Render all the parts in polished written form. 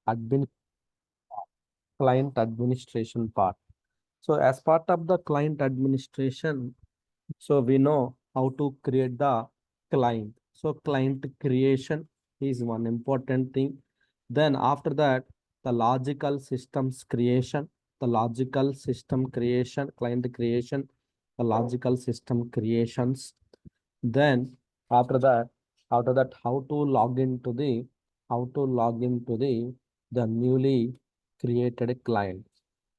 admin client administration part. So as part of the client administration, so we know how to create the client. So client creation is one important thing. Then after that, the logical systems creation, client creation, the logical system creations. Then after that, how to log into the newly created client.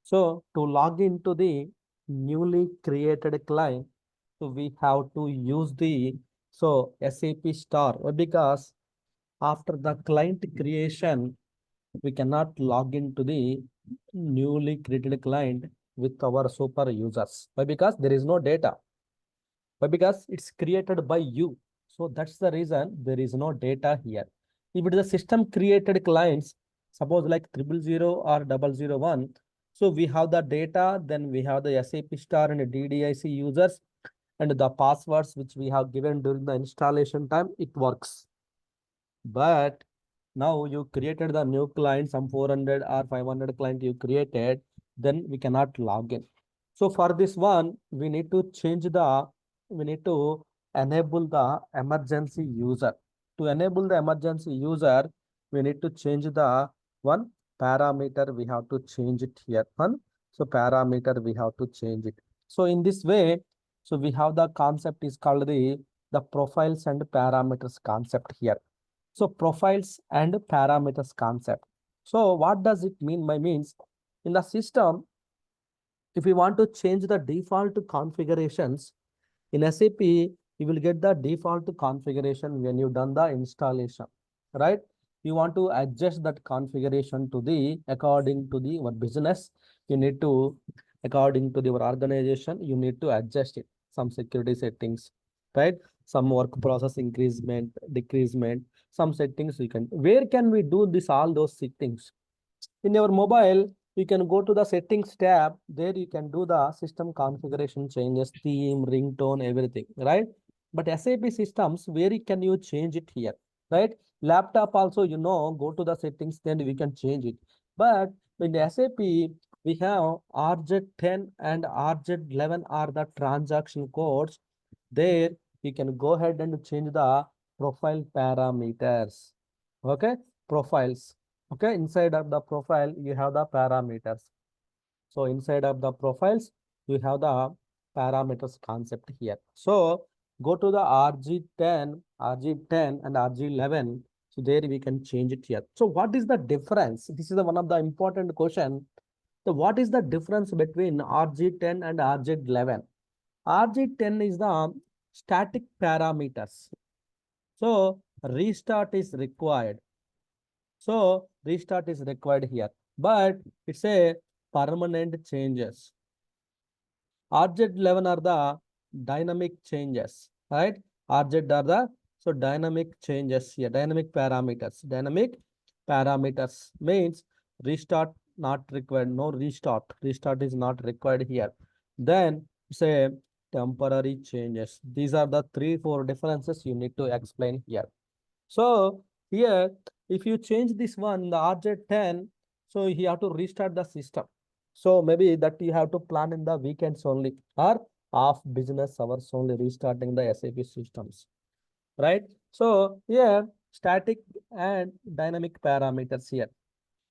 So to log into the newly created client, so we have to use the SAP star. Why? Because after the client creation, we cannot log into the newly created client with our super users. Why? Because there is no data. Why? Because it's created by you. So that's the reason there is no data here. If it is a system created clients, suppose like 000 or 001, so we have the data, then we have the SAP star and DDIC users and the passwords which we have given during the installation time, it works. But now you created the new client, some 400 or 500 client you created, then we cannot log in. So for this one, we need to enable the emergency user. To enable the emergency user, we need to change the one parameter. We have to change it here. One, so parameter we have to change it. So in this way, so we have the concept is called the profiles and parameters concept here. So profiles and parameters concept. So what does it mean by means in the system, if we want to change the default configurations in SAP, you will get the default configuration when you done the installation, right? You want to adjust that configuration to the according to the your business. You need to according to your organization, you need to adjust it. Some security settings, right? Some work process increasement, decreasement, some settings we can. Where can we do this? All those settings in your mobile, you can go to the settings tab. There you can do the system configuration changes, theme, ringtone, everything, right? But SAP systems, where can you change it here, right? Laptop also, go to the settings, then we can change it. But in the SAP, we have RZ10 and RZ11 are the transaction codes. There you can go ahead and change the profile parameters. Okay, profiles. Okay, inside of the profile, you have the parameters. So inside of the profiles, you have the parameters concept here. So go to the RG10 and RG11. So there we can change it here. So what is the difference? This is one of the important question. So what is the difference between RG10 and RG11? RG10 is the static parameters. So restart is required. So restart is required here, but it's a permanent changes. RZ11 are the dynamic changes, right? RZ are the dynamic changes here, dynamic parameters. Dynamic parameters means restart not required, no restart. Restart is not required here. Then say temporary changes. These are the 3-4 differences you need to explain here. So here, if you change this one, the RJ10, so you have to restart the system. So maybe that you have to plan in the weekends only or off business hours only restarting the SAP systems, right? So here, static and dynamic parameters here.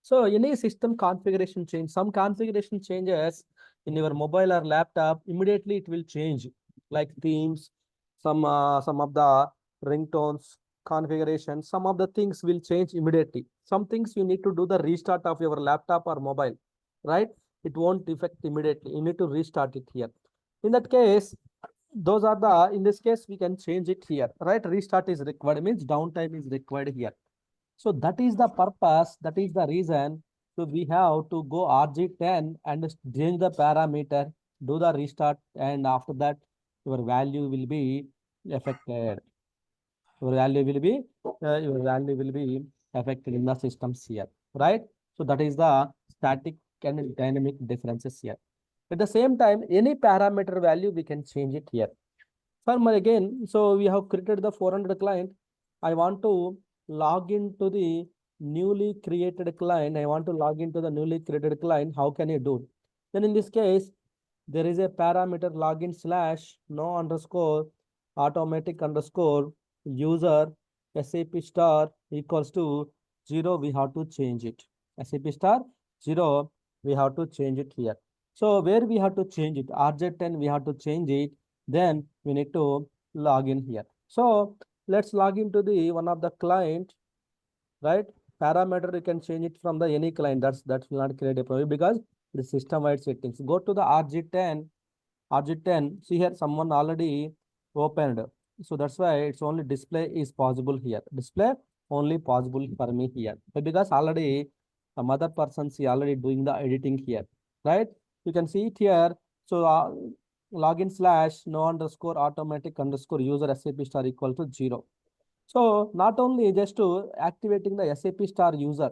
So any system configuration change, some configuration changes in your mobile or laptop, immediately it will change, like themes, some of the ringtones, configuration, some of the things will change immediately. Some things you need to do the restart of your laptop or mobile, right? It won't affect immediately. You need to restart it here. In that case, those are the, in this case, we can change it here, right? Restart is required, means downtime is required here. So that is the purpose, that is the reason. So we have to go RG10 and change the parameter, do the restart, and after that, your value will be affected. Your value will be affected in the systems here, right? So that is the static and dynamic differences here. At the same time, any parameter value, we can change it here. Again, so we have created the 400 client. I want to log into the newly created client. I want to log into the newly created client. How can you do? Then in this case, there is a parameter login slash no underscore automatic underscore user SAP star equals to 0. We have to change it. SAP star 0. We have to change it here. So where we have to change it? RJ10 we have to change it. Then we need to log in here. So let's log into the one of the client, right? Parameter you can change it from the any client. That will not create a problem because the system wide settings. Go to the RG10. See here, someone already opened. So that's why it's only display is possible here. Display only possible for me here. But because already some other person see already doing the editing here, right? You can see it here. So login slash no underscore automatic underscore user SAP star equal to 0. So not only just to activating the SAP star user,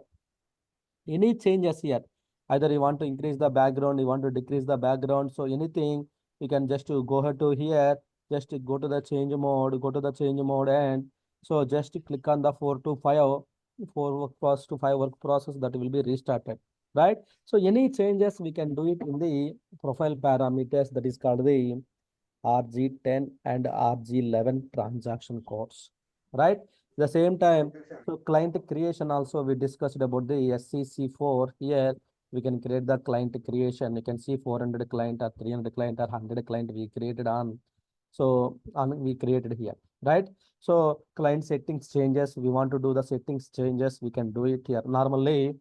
any changes here, either you want to increase the background, you want to decrease the background, so anything you can just to go ahead to here, just to go to the change mode, and so just click on the 4 work process to 5 work process that will be restarted, right? So any changes we can do it in the profile parameters, that is called the RG10 and RG11 transaction codes, right? The same time, so client creation also we discussed about the SCC4. Here we can create the client creation. You can see 400 client or 300 client or 100 client we created on. So we created here, right? So client settings changes. We want to do the settings changes. We can do it here. Normally,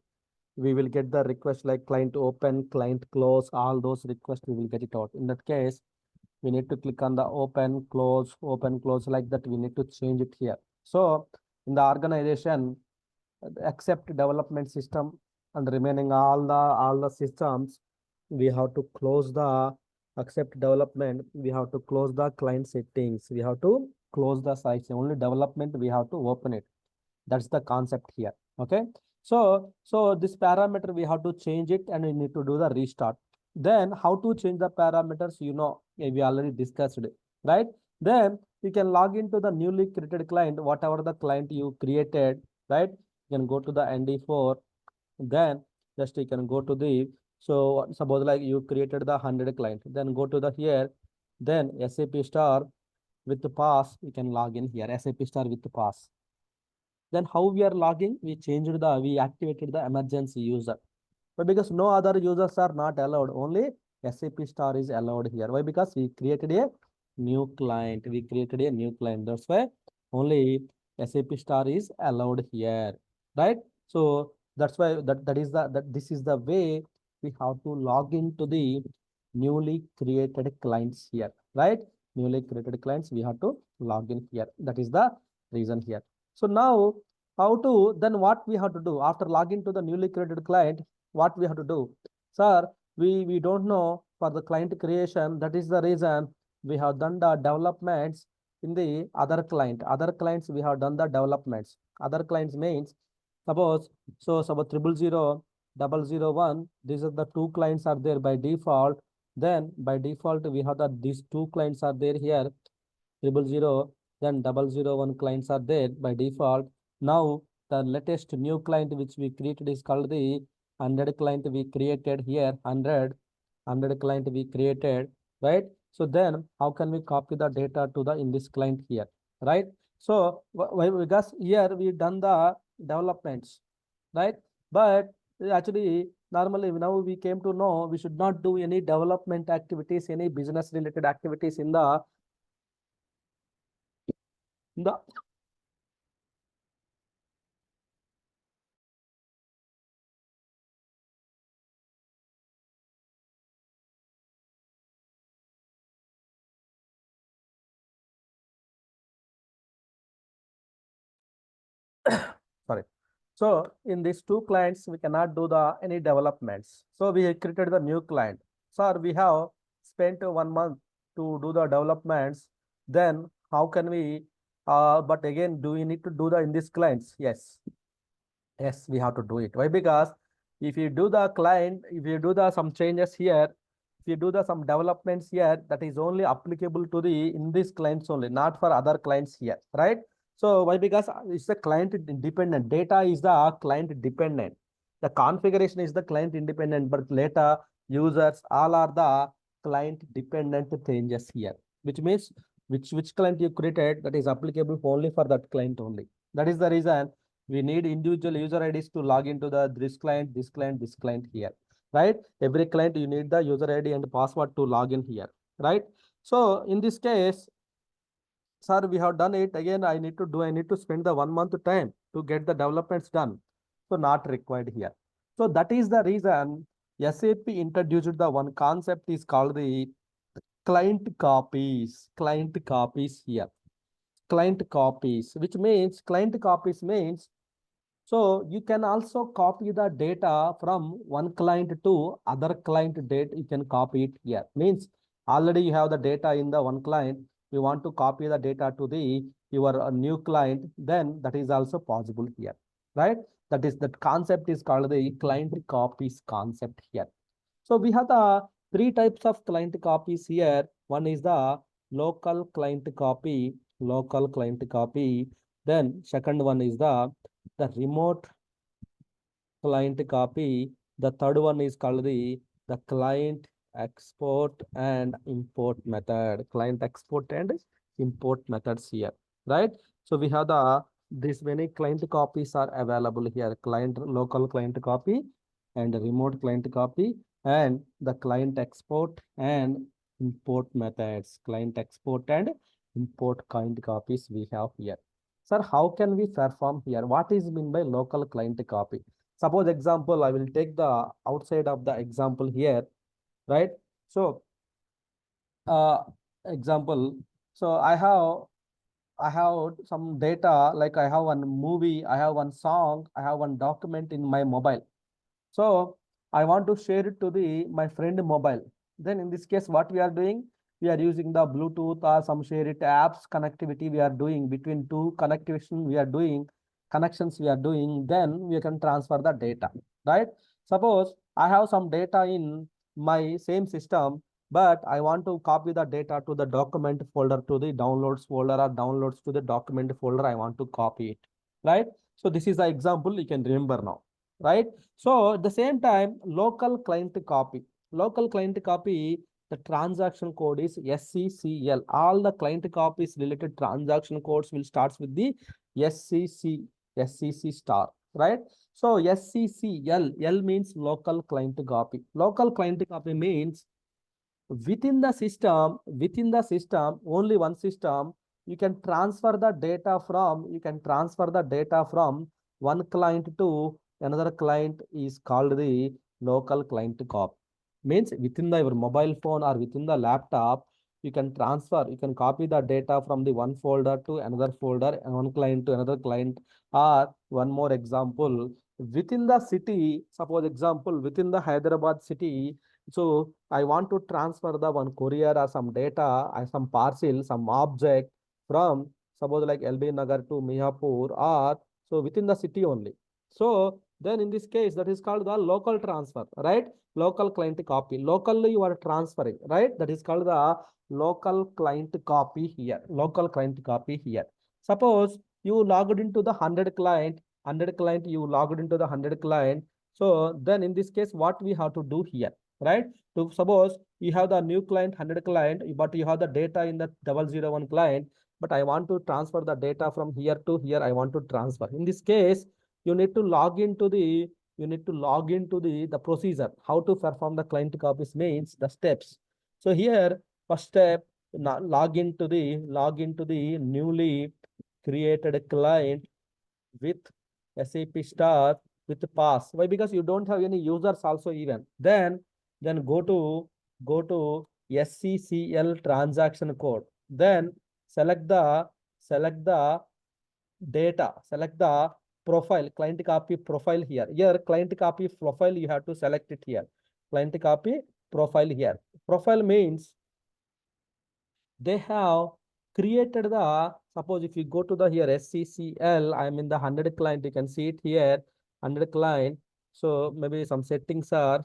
we will get the request like client open, client close, all those requests we will get it out. In that case, we need to click on the open, close like that. We need to change it here. So in the organization, accept development system and remaining all the systems, we have to close the accept development. We have to close the client settings. We have to close the sites. Only development we have to open it. That's the concept here. Okay. So this parameter we have to change it and we need to do the restart. Then how to change the parameters, we already discussed it, right? Then you can log into the newly created client, whatever the client you created, right? You can go to the ND4, then just you can go to the, so suppose like you created the 100 client, then go to the here, then SAP star with the pass, you can log in here, SAP star with the pass. Then how we are logging? We activated the emergency user. But because no other users are not allowed, only SAP star is allowed here. Why? Because we created a new client. That's why only SAP star is allowed here, right? So that's why this is the way we have to log into the newly created clients here, right? Newly created clients, we have to log in here. That is the reason here. So now then what we have to do after login to the newly created client, what we have to do? Sir, we don't know for the client creation. That is the reason we have done the developments in the other client. Other clients we have done the developments. Other clients means suppose 000, 001. These are the two clients are there by default. Then by default we have that these two clients are there here. 000, then 001 clients are there by default. Now the latest new client which we created is called the 100 client we created here. 100 client we created, right? So then how can we copy the data to the in this client here, right? So because here we done the developments, right? But actually normally now we came to know we should not do any development activities, any business related activities in the in the sorry. So in these two clients, we cannot do the any developments. So we created the new client. Sir, we have spent 1 month to do the developments. Then how can we? But again, do we need to do the in these clients? Yes. Yes, we have to do it. Why? Because if you do the client, if you do the some changes here, if you do the some developments here, that is only applicable to the in these clients only, not for other clients here, right? So why? Because it's the client independent. Data is the client dependent. The configuration is the client independent, but later users all are the client dependent changes here, which means which client you created, that is applicable only for that client only. That is the reason we need individual user IDs to log into the this client, this client, this client here, right? Every client you need the user ID and password to log in here, right? So in this case, sir, we have done it again. I need to spend the 1 month time to get the developments done. So not required here. So that is the reason SAP introduced the one concept is called the client copies. Client copies here. Client copies, which means client copies means so you can also copy the data from one client to other client data. You can copy it here. Means already you have the data in the one client. You want to copy the data to the your new client, then that is also possible here, right? That concept is called the client copies concept here. So we have the three types of client copies here. One is the local client copy, local client copy. Then second one is the remote client copy. The third one is called the client export and import method. Client export and import methods here, right? So we have the this many client copies are available here. Client local client copy and remote client copy and the client export and import methods. Client export and import client copies we have here. Sir, how can we perform here? What is mean by local client copy? Suppose example, I will take the outside of the example here, right? So, uh, example, so I have some data, like I have one movie, I have one song, I have one document in my mobile. So I want to share it to the my friend mobile. Then in this case, what we are doing? We are using the Bluetooth or some share it apps connectivity we are doing between two connectivation we are doing connections we are doing. Then we can transfer the data, right? Suppose I have some data in my same system, but I want to copy the data to the document folder to the downloads folder or downloads to the document folder. I want to copy it, right? So this is the example you can remember now, right? So at the same time, local client copy. Local client copy, the transaction code is SCCL. All the client copies related transaction codes will start with the SCC, SCC star, right? So SCCL, L means local client copy. Local client copy means within the system, only one system, you can transfer the data from one client to another client is called the local client copy. Means within the your mobile phone or within the laptop, you can copy the data from the one folder to another folder and one client to another client. Or one more example, within the city, suppose example, within the Hyderabad city, so I want to transfer the one courier or some data or some parcel, some object from suppose like LB Nagar to Mihapur or so within the city only. So then in this case, that is called the local transfer, right? Local client copy. Locally you are transferring, right? That is called the local client copy here. Local client copy here. Suppose you logged into the 100 client, you logged into the 100 client. So then in this case, what we have to do here? Right? To suppose you have the new client, 100 client, but you have the data in the 001 client, but I want to transfer the data from here to here. I want to transfer. In this case, you need to log into the procedure. How to perform the client copies means the steps. So here, first step, log into the newly created client with SAP star with pass. Why? Because you don't have any users also even. Then go to SCCL transaction code. Then select the data, select the profile, client copy profile here. Here, client copy profile, you have to select it here. Client copy profile here. Profile means they have created the, suppose if you go to the here SCCL, I'm in the 100 client, you can see it here, 100 client. So maybe some settings are,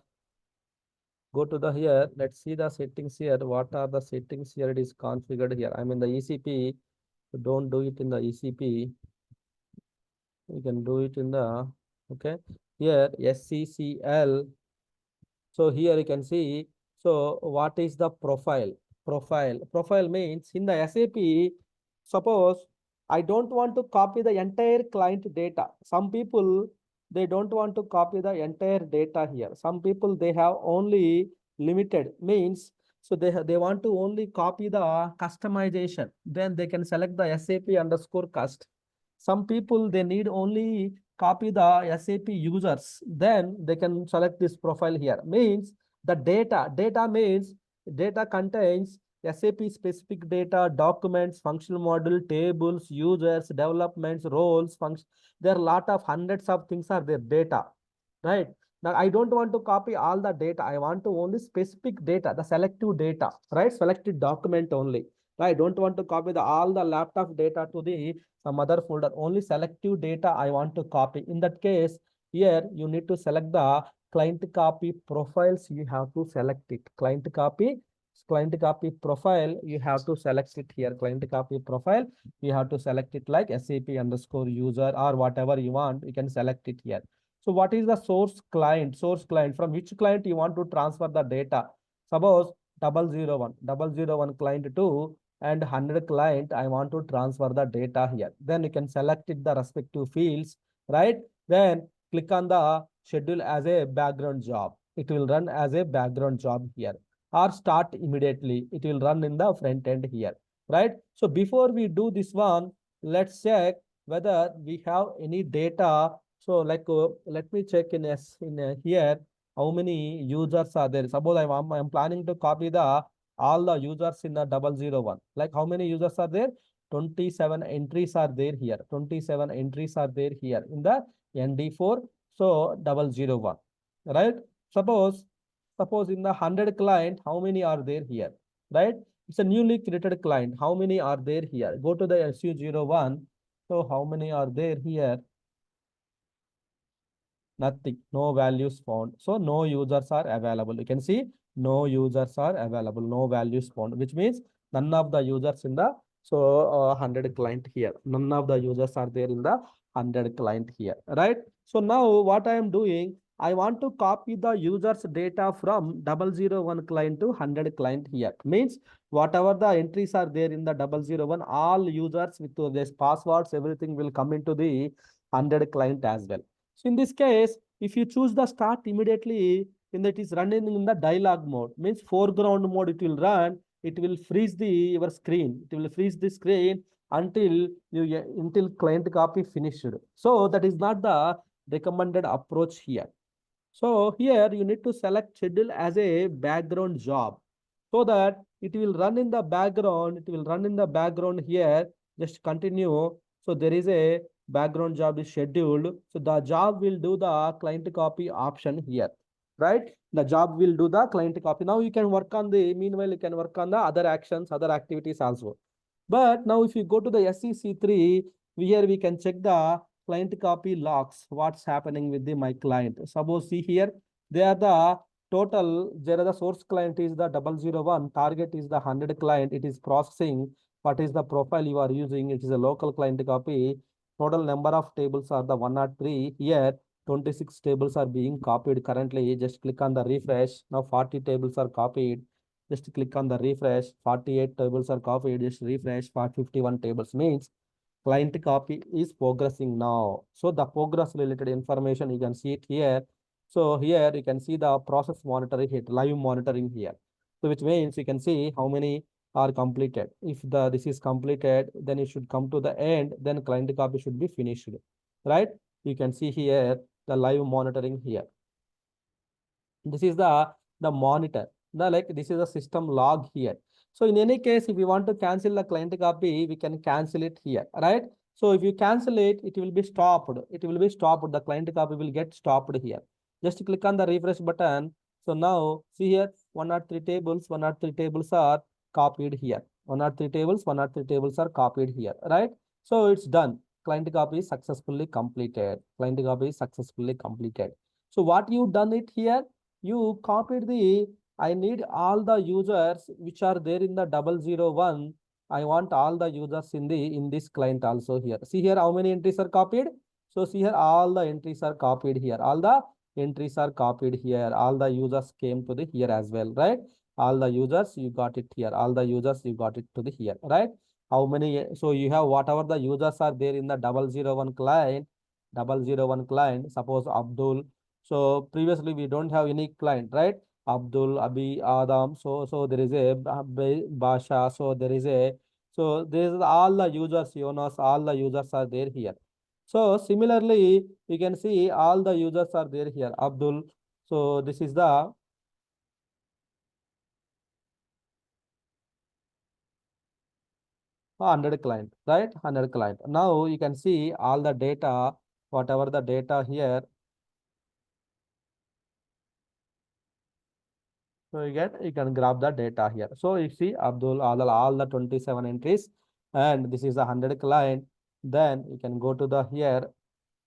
go to the here, let's see the settings here. What are the settings here? It is configured here. I'm in the ECP So don't do it in the ECP. You can do it in the, okay, here SCCL. So here you can see, so what is the profile? Profile means in the SAP, suppose I don't want to copy the entire client data. Some people, they don't want to copy the entire data here. Some people, they have only limited means, so they want to only copy the customization. Then they can select the SAP underscore cust. Some people, they need only copy the SAP users, then they can select this profile here. Means the data means data contains SAP specific data, documents, functional model, tables, users, developments, roles, functions. There are a lot of hundreds of things are there data, right? Now I don't want to copy all the data. I want to only specific data, the selective data, right? Selected document only. I don't want to copy all the laptop data to the some other folder. Only selective data I want to copy. In that case, here you need to select the client copy profiles. You have to select it. Client copy profile. You have to select it here. Client copy profile. You have to select it like SAP underscore user or whatever you want. You can select it here. So what is the source client? Source client, from which client you want to transfer the data? Suppose 001 client to and 100 client, I want to transfer the data here. Then you can select it the respective fields, right? Then click on the schedule as a background job. It will run as a background job here, or start immediately. It will run in the front end here, right? So before we do this one, let's check whether we have any data. So like, let me check here how many users are there. Suppose I'm planning to copy the all the users in the 001. Like how many users are there? 27 entries are there here. 27 entries are there here in the ND4. So 001, right? Suppose in the 100 client, how many are there here, right? It's a newly created client. How many are there here? Go to the SU01. So how many are there here? Nothing, no values found. So no users are available. You can see no users are available, no values found, which means none of the users in the 100 client here. None of the users are there in the 100 client here, right? So now what I am doing, I want to copy the users data from 001 client to 100 client here. Means whatever the entries are there in the 001, all users with this passwords, everything will come into the 100 client as well. So in this case, if you choose the start immediately, in that is running in the dialog mode, means foreground mode it will run, it will freeze your screen. It will freeze the screen until client copy finished. So that is not the recommended approach here. So here you need to select schedule as a background job so that it will run in the background. It will run in the background here. Just continue. So there is a background job is scheduled. So the job will do the client copy option here, right? The job will do the client copy. Now you can work on meanwhile you can work on the other actions, other activities also. But now if you go to the SEC3, here we can check the client copy logs, what's happening with my client. Suppose see here, they are the total, there are the source client is the 001, target is the 100 client, it is processing. What is the profile you are using? It is a local client copy. Total number of tables are the 103. Here, 26 tables are being copied currently. Just click on the refresh. Now 40 tables are copied. Just click on the refresh. 48 tables are copied. Just refresh. 51 tables means client copy is progressing now. So the progress related information, you can see it here. So here you can see the process monitoring here, live monitoring here. So which means you can see how many are completed. If this is completed, then it should come to the end, then client copy should be finished, right? You can see here the live monitoring here. This is the monitor. This is the system log here. So in any case, if you want to cancel the client copy, we can cancel it here, right? So if you cancel it, it will be stopped. It will be stopped. The client copy will get stopped here. Just click on the refresh button. So now see here, 103 tables, 103 tables are copied here. 103 tables, 103 tables are copied here, right? So it's done. Client copy is successfully completed. Client copy is successfully completed. So what you done it here? You copied I need all the users which are there in the 001. I want all the users in this client also here. See here how many entries are copied. So see here all the entries are copied here. All the entries are copied here. All the users came to the here as well, right? All the users you got it here. All the users you got it to the here, right? How many? So you have whatever the users are there in the 001 client, 001 client. Suppose Abdul. So previously we don't have any client, right? Abdul, Abi, Adam. So there is a Basha. So there is a this is all the users, Jonas, all the users are there here. So similarly, you can see all the users are there here. Abdul. So this is the 100 client, right? 100 client. Now you can see all the data, whatever the data here. So you can grab the data here. So you see Abdul, all the 27 entries, and this is a 100 client. Then you can go to the here.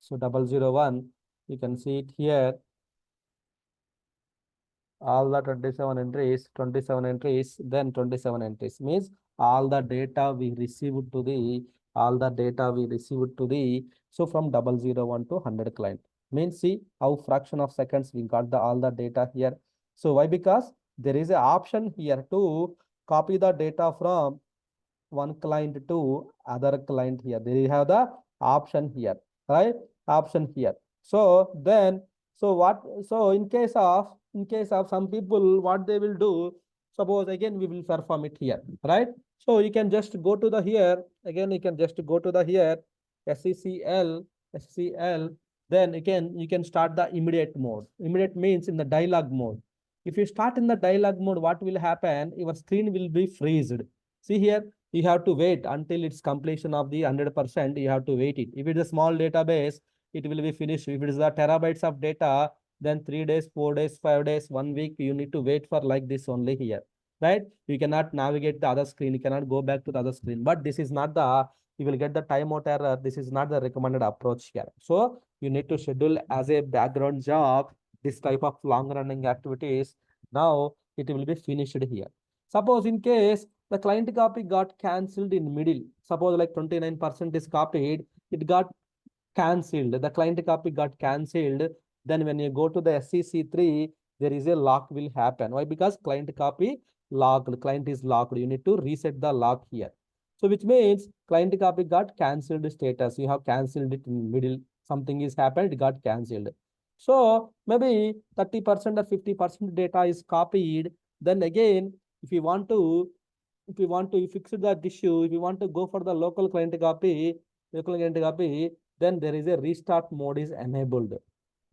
So 001, you can see it here. All the 27 entries, then 27 entries means all the data we received to the so from 001 to 100 client means see how fraction of seconds we got the all the data here. So why? Because there is an option here to copy the data from one client to other client here. They have the option here, right? Option here. So then, so what? So in case of some people, what they will do? Suppose again we will perform it here, right? So you can just go to the here again. You can just go to the here SCCL SCL. Then again you can start the immediate mode. Immediate means in the dialog mode. If you start in the dialog mode, what will happen? Your screen will be freezed. See here, you have to wait until its completion of the 100%. You have to wait it. If it is a small database, it will be finished. If it is the terabytes of data, then 3 days, 4 days, 5 days, 1 week, you need to wait for like this only here, right? You cannot navigate the other screen. You cannot go back to the other screen. But this is not the, you will get the timeout error. This is not the recommended approach here. So you need to schedule as a background job this type of long running activities. Now it will be finished here. Suppose in case the client copy got cancelled in middle. Suppose like 29% is copied, it got cancelled. The client copy got cancelled. Then when you go to the SCC3, there is a lock will happen. Why? Because client copy locked, client is locked. You need to reset the lock here. So which means client copy got cancelled status. You have cancelled it in middle. Something is happened, it got cancelled. So maybe 30% or 50% data is copied. Then again, if you want to fix that issue, if you want to go for the local client copy, then there is a restart mode is enabled.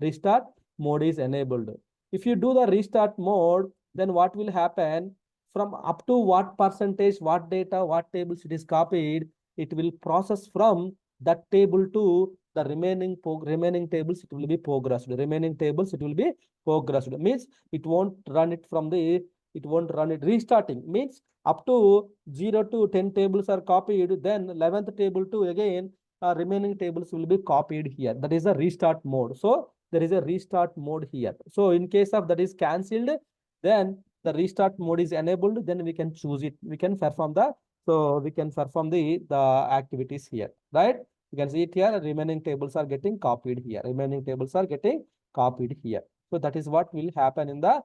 Restart mode is enabled. If you do the restart mode, then what will happen? From up to what percentage, what data, what tables it is copied, it will process from that table to the remaining tables. It will be progressed. Remaining tables it will be progressed. Means it won't run it from the. It won't run it restarting. Means up to 0 to 10 tables are copied. Then 11th table to again remaining tables will be copied here. That is a restart mode. So there is a restart mode here. So in case of that is cancelled, then the restart mode is enabled. Then we can choose it. We can perform the activities here, right? You can see it here. Remaining tables are getting copied here. Remaining tables are getting copied here. So that is what will happen in the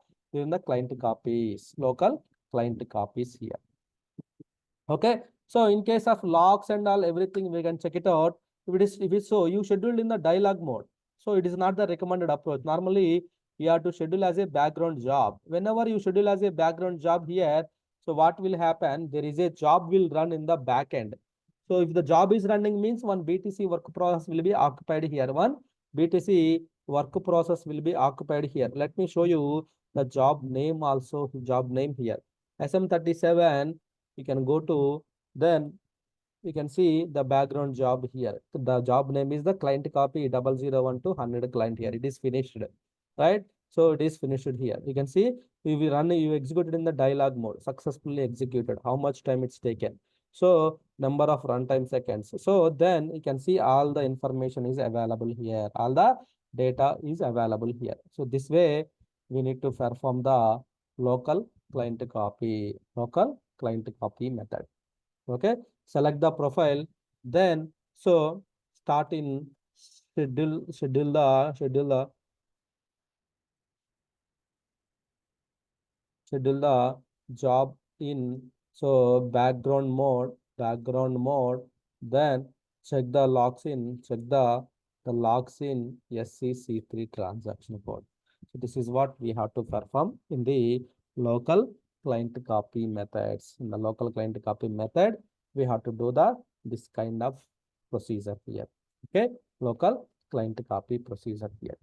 client copies, local client copies here. Okay. So in case of logs and all everything, we can check it out. If it's so, you scheduled in the dialog mode. So it is not the recommended approach. Normally, you have to schedule as a background job. Whenever you schedule as a background job here, so what will happen? There is a job will run in the back end. So if the job is running means one BTC work process will be occupied here. One BTC work process will be occupied here. Let me show you the job name also, job name here. SM37, you can go to, then you can see the background job here. The job name is the client copy 001 to 100 client here. It is finished, right? So it is finished here. You can see you executed in the dialog mode, successfully executed. How much time it's taken. So number of runtime seconds. So then you can see all the information is available here. All the data is available here. So this way we need to perform the local client copy method. Okay, select the profile, then so start in schedule the job in so background mode, then check the logs in SCC3 transaction code. So this is what we have to perform in the local client copy methods. In the local client copy method, we have to do the this kind of procedure here. Okay, local client copy procedure here,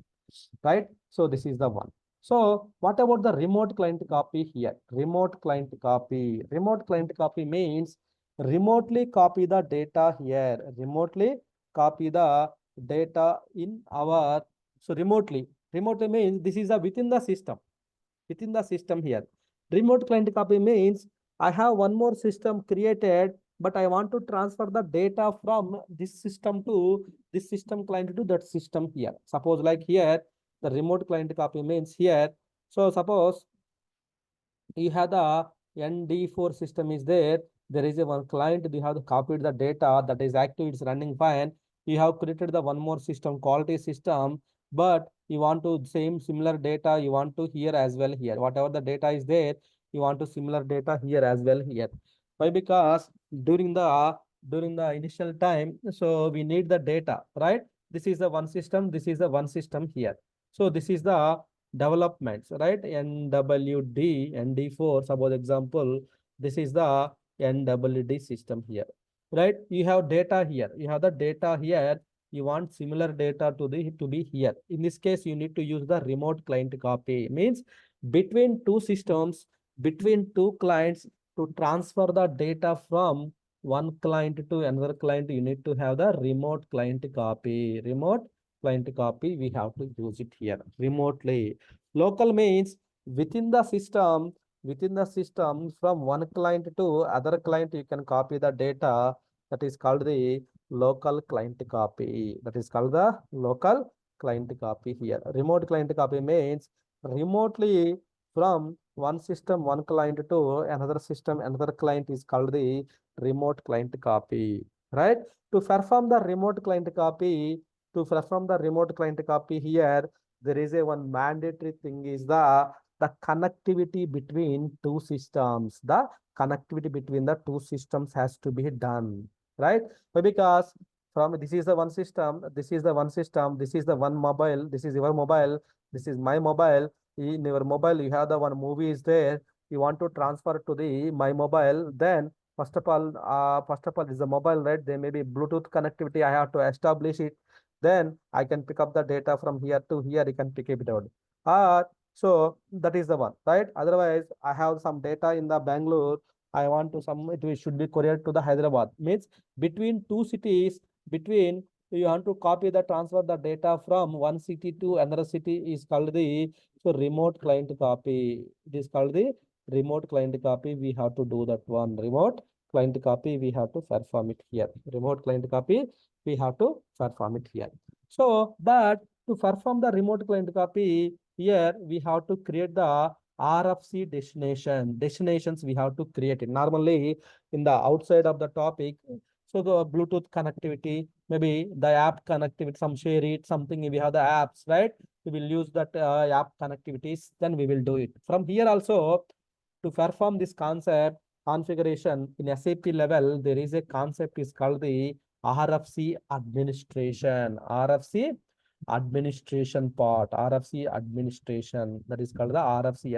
right? So this is the one. So what about the remote client copy here? Remote client copy. Remote client copy means remotely copy the data here. Remotely copy the data in our, so remotely. Remotely means this is a within the system. Within the system here. Remote client copy means I have one more system created, but I want to transfer the data from this system to this system client to that system here. Suppose like here, the remote client copy means here. So suppose you have the ND4 system is there. There is a one client, you have copied the data that is active, it's running fine. You have created the one more system, quality system, but you want to same similar data, you want to here as well here. Whatever the data is there, you want to similar data here as well here. Why? Because during the initial time, so we need the data, right? This is the one system, this is the one system here. So this is the developments, right? NWD, ND4, suppose example, this is the NWD system here, right? You have data here, you have the data here, you want similar data to be here. In this case, you need to use the remote client copy, means between two systems, between two clients, to transfer the data from one client to another client, you need to have the remote client copy. Remote client copy, we have to use it here remotely. Local means within the system from one client to other client, you can copy the data. That is called the local client copy. That is called the local client copy here. Remote client copy means remotely from one system, one client to another system, another client is called the remote client copy, right? To perform the remote client copy, to perform the remote client copy here, there is a one mandatory thing is the connectivity between two systems. The connectivity between the two systems has to be done, right? So because from this is the one system, this is the one system, this is the one mobile, this is your mobile, this is my mobile. In your mobile, you have the one movie is there. You want to transfer to the my mobile, then first of all, is the mobile, right? There may be Bluetooth connectivity. I have to establish it. Then I can pick up the data from here to here. You can pick it out. So that is the one, right? Otherwise, I have some data in the Bangalore. I want to some, it should be courier to the Hyderabad. Means between two cities, between you want to copy the transfer the data from one city to another city is called the so remote client copy. It is called the remote client copy. We have to do that one. Remote client copy, we have to perform it here. Remote client copy, we have to perform it here. So, but to perform the remote client copy, here we have to create the RFC destination. Destinations we have to create it. Normally, in the outside of the topic, so the Bluetooth connectivity, maybe the app connectivity, some share it, something we have the apps, right? We will use that app connectivities, then we will do it. From here also, to perform this concept, configuration in SAP level, there is a concept is called the RFC administration. RFC administration part. RFC administration. That is called the RFC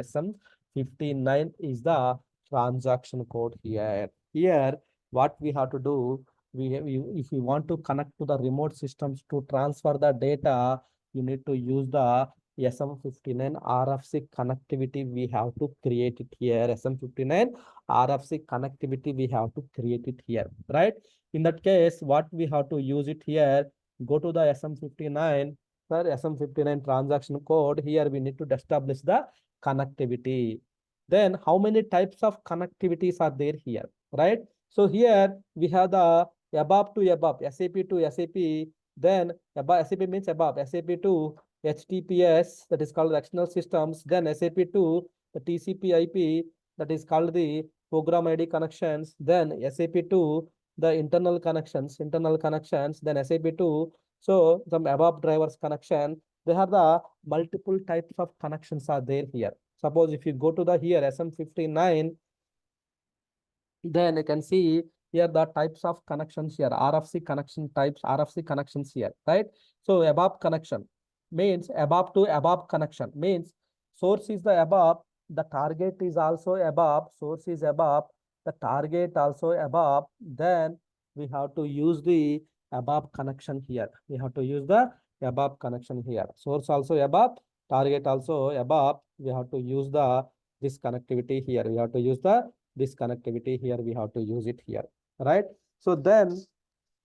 SM59 is the transaction code here. Here, what we have to do, if we want to connect to the remote systems to transfer the data, you need to use the SM59 RFC connectivity. We have to create it here. SM59 RFC connectivity, we have to create it here, right? In that case, what we have to use it here, go to the SM59, sir, SM59 transaction code. Here we need to establish the connectivity. Then how many types of connectivities are there here, right? So here we have the above to above, SAP to SAP, then above, SAP means above, SAP to HTTPS, that is called external systems, then SAP to the TCP IP, that is called the program ID connections, then SAP to the internal connections, then SAP to, so some above drivers connection. They have the multiple types of connections are there here. Suppose if you go to the here SM59, then you can see here the types of connections here, RFC connection types, RFC connections here, right? So above connection means above to above connection means source is the above, the target is also above, source is above, the target also above, then we have to use the above connection here. We have to use the above connection here. Source also above, target also above. We have to use the this connectivity here. We have to use the this connectivity here, we have to use it here, right? So then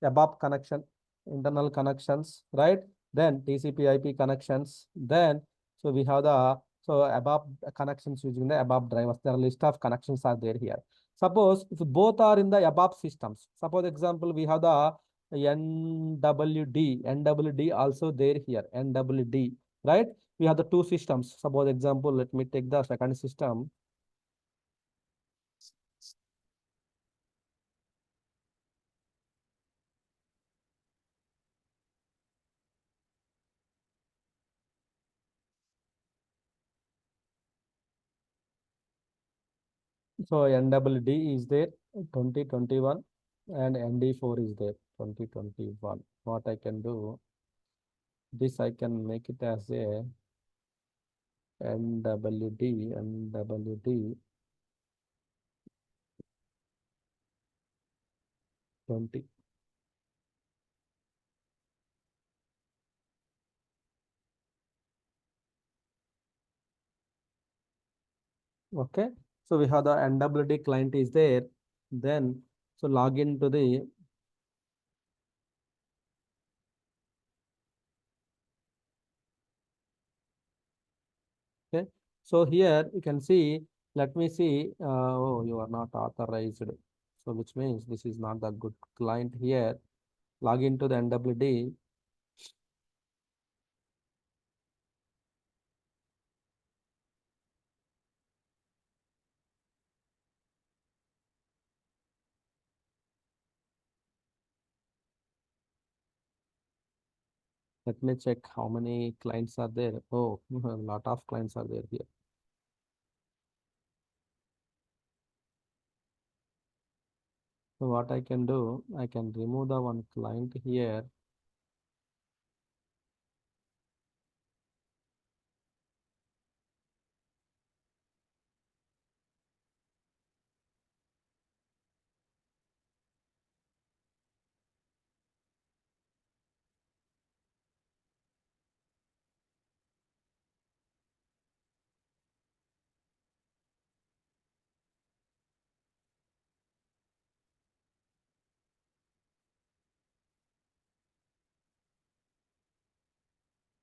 above connection, internal connections, right? Then TCP IP connections, then so we have the so above connections using the above drivers. There are list of connections are there here. Suppose if both are in the above systems, suppose example we have the NWD also there here, NWD, right? We have the two systems. Suppose example, let me take the second system. So NWD is there 2021 and ND4 is there 2021. What I can do, this I can make it as a NWD 20. Okay. So we have the NWD client is there. Then so log into the okay. So here you can see, let me see. Oh, you are not authorized. So which means this is not the good client here. Log into the NWD. Let me check how many clients are there. Oh, a lot of clients are there here. So what I can do, I can remove the one client here.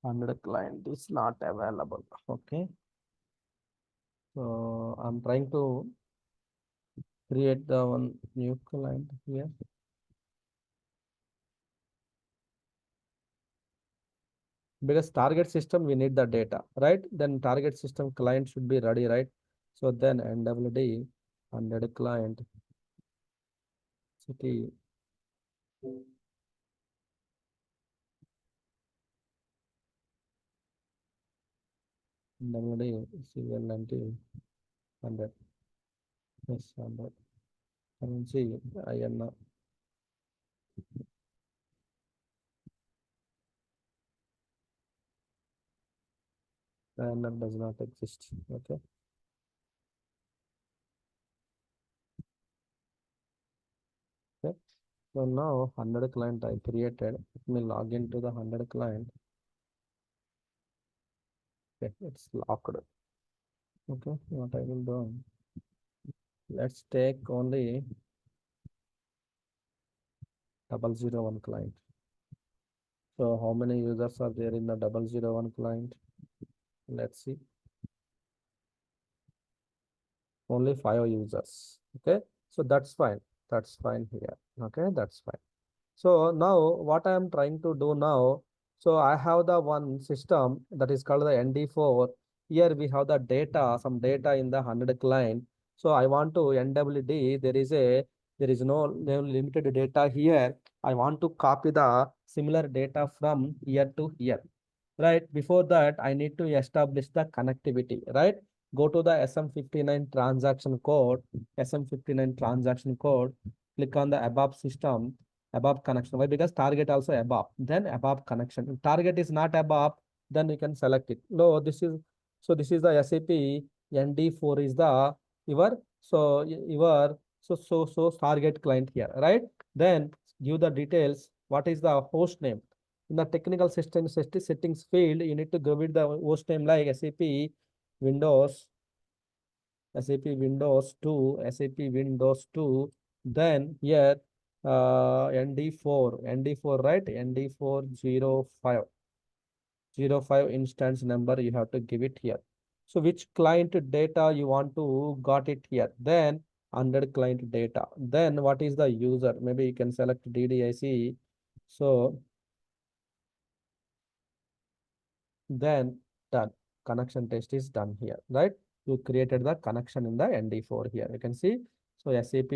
Another client is not available. Okay. So I'm trying to create the one new client here. Because target system, we need the data, right? Then target system client should be ready, right? So then NWD 100 client city NWD serial 90 100 yes 100 currency INR INR does not exist. Okay. Okay. So now 100 client I created. Let me log into the 100 client. Okay, it's locked. Okay, what I will do, let's take only 001 client. So how many users are there in the 001 client? Let's see. Only 5 users. Okay, so that's fine. That's fine here. Okay, that's fine. So now what I am trying to do now, so I have the one system that is called the ND4. Here we have the data, some data in the 100 client. So I want to NWD, there is no limited data here. I want to copy the similar data from here to here. Right, before that I need to establish the connectivity, right? Go to the SM59 transaction code, SM59 transaction code, click on the above system, above connection. Why? Because target also above, then above connection. If target is not above, then you can select it. No, this is the SAP ND4 is the your target client here, right? Then give the details. What is the host name? In the technical system settings field, you need to give it the host name like Windows, SAP Windows 2, SAP Windows 2. Then here ND4, right? ND405, 05 instance number you have to give it here. So which client data you want to got it here? Then 100 client data. Then what is the user? Maybe you can select DDIC. So then done. Connection test is done here, right? You created the connection in the ND4 here. You can see. So SAP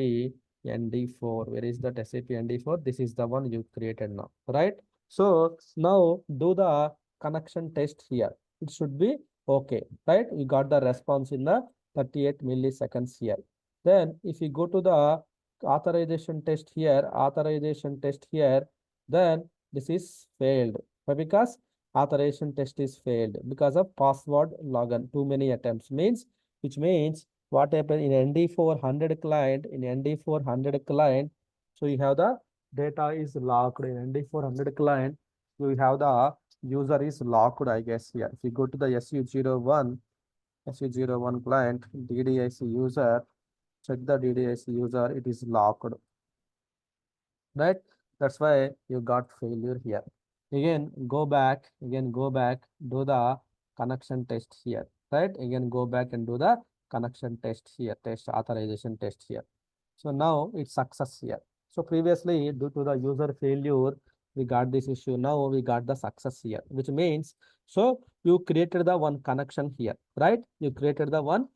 ND4, where is that SAP ND4? This is the one you created now, right? So now do the connection test here. It should be okay, right? We got the response in the 38 milliseconds here. Then if you go to the authorization test here, then this is failed. Why? Because authorization test is failed because of password login, too many attempts, means which means what happened in ND400 client, so you have the data is locked in ND400 client, you have the user is locked, I guess. Here if you go to the SU01 client DDIC user, check the DDIC user, it is locked, right? That's why you got failure here. Again go back, do the connection test here, right? Again go back and do the connection test here, test authorization test here. So now it's success here. So previously due to the user failure, we got this issue. Now we got the success here, which means, so you created the one connection here, right? You created the one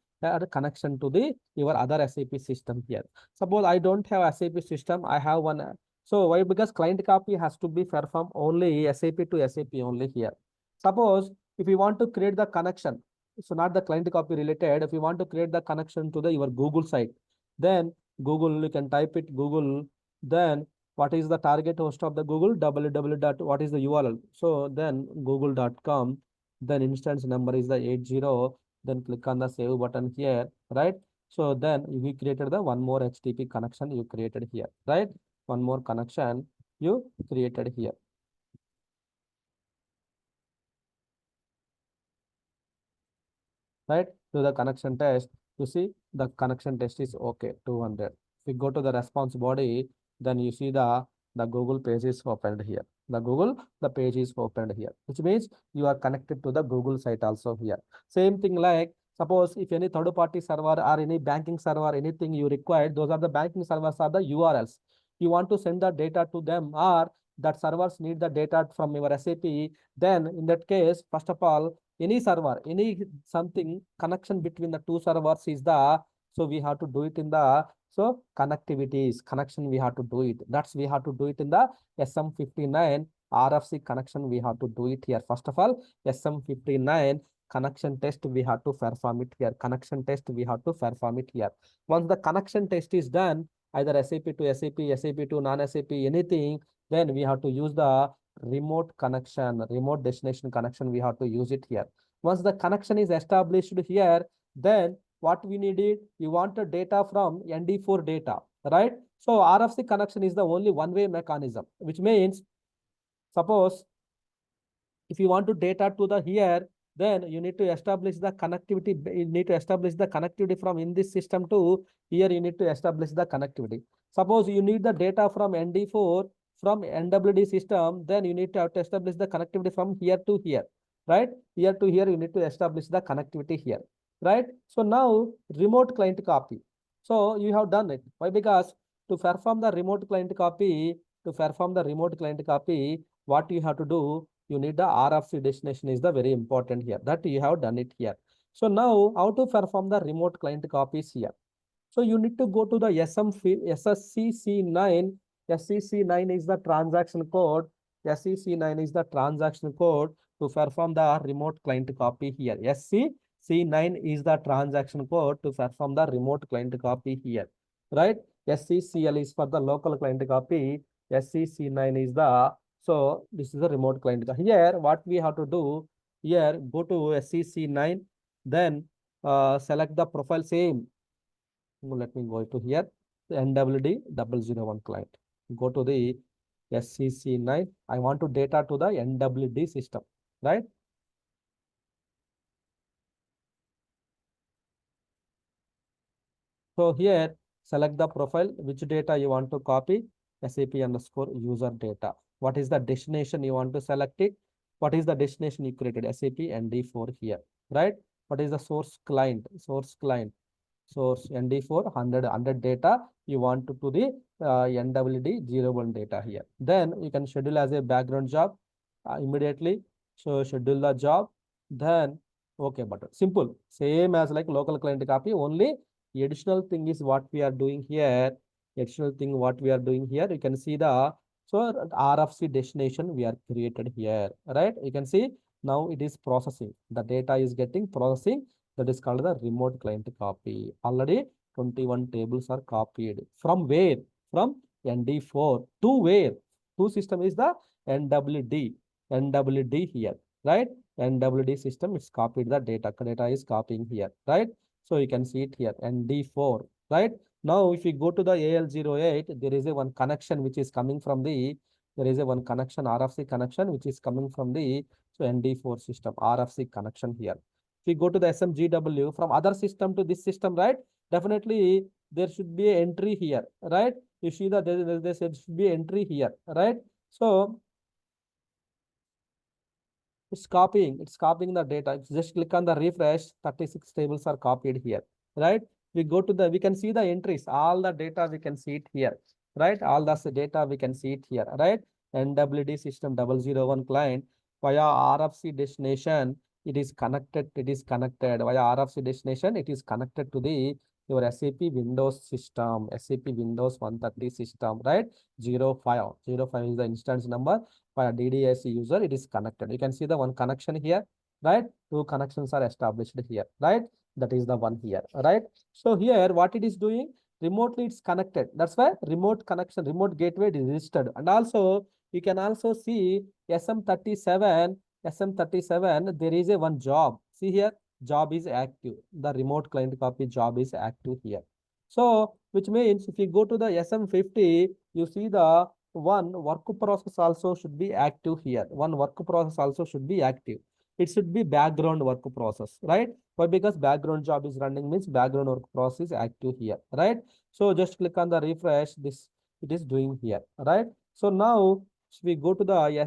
connection to the your other SAP system here. Suppose I don't have SAP system, I have one. So why? Because client copy has to be performed only SAP to SAP only here. Suppose if you want to create the connection, so not the client copy related, if you want to create the connection to the your Google site, then Google, you can type it Google, then what is the target host of the Google? www dot what is the URL? So then google.com, then instance number is the 80, then click on the save button here, right? So then we created the one more HTTP connection you created here, right? One more connection you created here, right? To the connection test, you see the connection test is okay, 200. If you go to the response body, then you see the Google page is opened here. The page is opened here, which means you are connected to the Google site also here. Same thing like, suppose if any third party server or any banking server, anything you require, those are the banking servers are the URLs. You want to send the data to them, or that servers need the data from your SAP, then in that case, first of all, any server, any something connection between the two servers is the, so we have to do it in the, so connectivity is connection, we have to do it. That's we have to do it in the SM59 RFC connection, we have to do it here. First of all, SM59 connection test we have to perform it here. Connection test we have to perform it here. Once the connection test is done, either SAP to SAP, SAP to non-SAP, anything, then we have to use the remote connection, remote destination connection, we have to use it here. Once the connection is established here, then what we needed, we wanted data from ND4 data, right? So RFC connection is the only one-way mechanism, which means, suppose if you want to data to the here, then you need to establish the connectivity. You need to establish the connectivity from in this system to here. You need to establish the connectivity. Suppose you need the data from ND4 from NWD system, then you need to have to establish the connectivity from here to here, right? Here to here, you need to establish the connectivity here, right? So now remote client copy. So you have done it. Why? Because to perform the remote client copy, what you have to do, you need the RFC destination is the very important here, that you have done it here. So now how to perform the remote client copies here? So you need to go to the SSCC9. SCC9 is the transaction code. SCC9 is the transaction code to perform the remote client copy here. SCC9 is the transaction code to perform the remote client copy here, right? SCCL is for the local client copy. SCC9 is the, so this is the remote client. Here, what we have to do here, go to SCC9, then select the profile same. Let me go to here, NWD 001 client. Go to the SCC9. I want to data to the NWD system, right? So here, select the profile, which data you want to copy, SAP underscore user data. What is the destination you want to select it? What is the destination you created? SAP ND4 here, right? What is the source client? Source client. Source ND4 100 data you want to the NWD 01 data here. Then you can schedule as a background job immediately. So schedule the job, then okay button. Simple, same as like local client copy. Only the additional thing is what we are doing here. Additional thing what we are doing here. You can see the, so RFC destination we are created here, right? You can see now it is processing. The data is getting processing. That is called the remote client copy. Already 21 tables are copied. From where? From ND4 to where? To system is the NWD. NWD here, right? NWD system is copied the data. Data is copying here, right? So you can see it here, ND4, right? Now, if you go to the AL08, there is a one connection which is coming from the, there is a one connection, RFC connection, which is coming from the, so ND4 system, RFC connection here. If we go to the SMGW from other system to this system, right? Definitely there should be an entry here, right? You see that there should be entry here, right? So it's copying the data. Just click on the refresh, 36 tables are copied here, right? We go to the, we can see the entries, all the data we can see it here, right? All the data we can see it here, right? NWD system 001 client via RFC destination, it is connected via RFC destination, it is connected to the your SAP Windows system, SAP Windows 130 system, right? 05 is the instance number. For a DDIC user, it is connected. You can see the one connection here, right? Two connections are established here, right? That is the one here, right? So here, what it is doing, remotely it's connected. That's why remote connection, remote gateway is registered. And also, you can also see SM37, there is a one job. See here, job is active. The remote client copy job is active here. So, which means if you go to the SM50, you see the one work process also should be active here. One work process also should be active. It should be background work process, right? Why? Because background job is running means background work process is active here, right? So just click on the refresh. This it is doing here, right? So now we go to the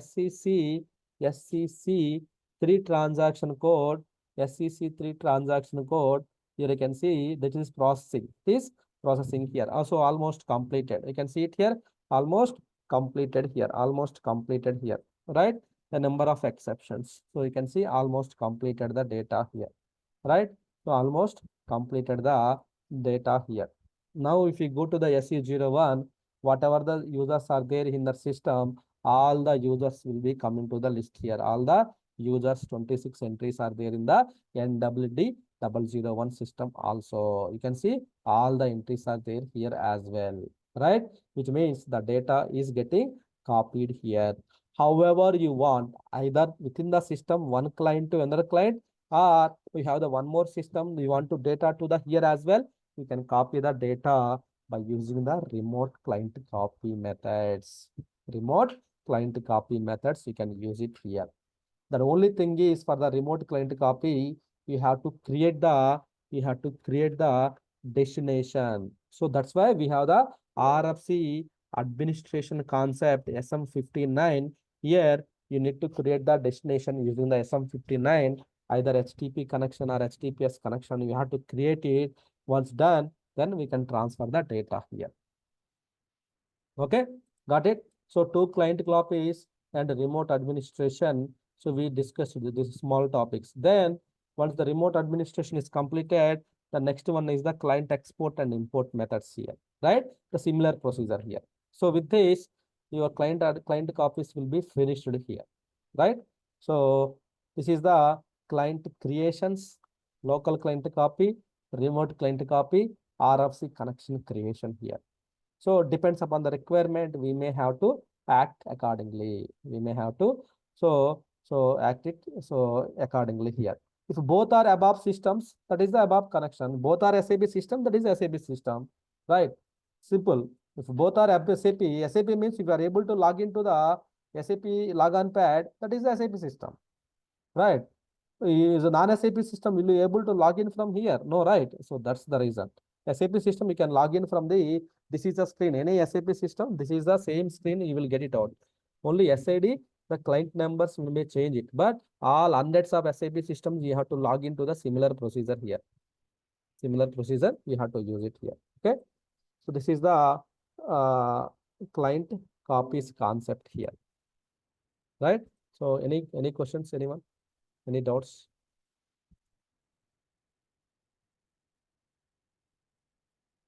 SCC3 transaction code. SCC3 transaction code. Here you can see that is processing. This processing here. Also almost completed. You can see it here. Almost completed here, almost completed here, right? The number of exceptions. So you can see almost completed the data here, right? So almost completed the data here. Now, if you go to the SE01, whatever the users are there in the system, all the users will be coming to the list here. All the users 26 entries are there in the NWD 001 system also. You can see all the entries are there here as well, right? Which means the data is getting copied here. However you want, either within the system, one client to another client, or we have the one more system, we want to data to the here as well. You can copy the data by using the remote client copy methods. Remote client copy methods, you can use it here. The only thing is for the remote client copy, you have to create the destination. So that's why we have the RFC administration concept SM59. Here you need to create the destination using the SM59, either HTTP connection or HTTPS connection. You have to create it. Once done, then we can transfer the data here. Okay, got it? So two client copies and remote administration. So we discussed these small topics. Then once the remote administration is completed, The next one is the client export and import methods here, right? The similar procedure here. So with this, your client copies will be finished here, right? So this is the client creations, local client copy, remote client copy, RFC connection creation here. So depends upon the requirement, we may have to act accordingly. We may have to act it accordingly here. If both are above systems, that is the above connection. Both are SAP system, that is SAP system, right? Simple. If both are SAP means if you are able to log into the SAP logon pad, that is the SAP system, right? Is a non-SAP system, will you able to log in from here? No, right? So that's the reason. SAP system, you can log in from this is the screen. Any SAP system, this is the same screen, you will get it out. Only SID, the client numbers may change it, but all hundreds of SAP systems, you have to log into the similar procedure here. Similar procedure, you have to use it here. Okay. So this is the client copies concept here, right? So any questions, anyone? Any doubts?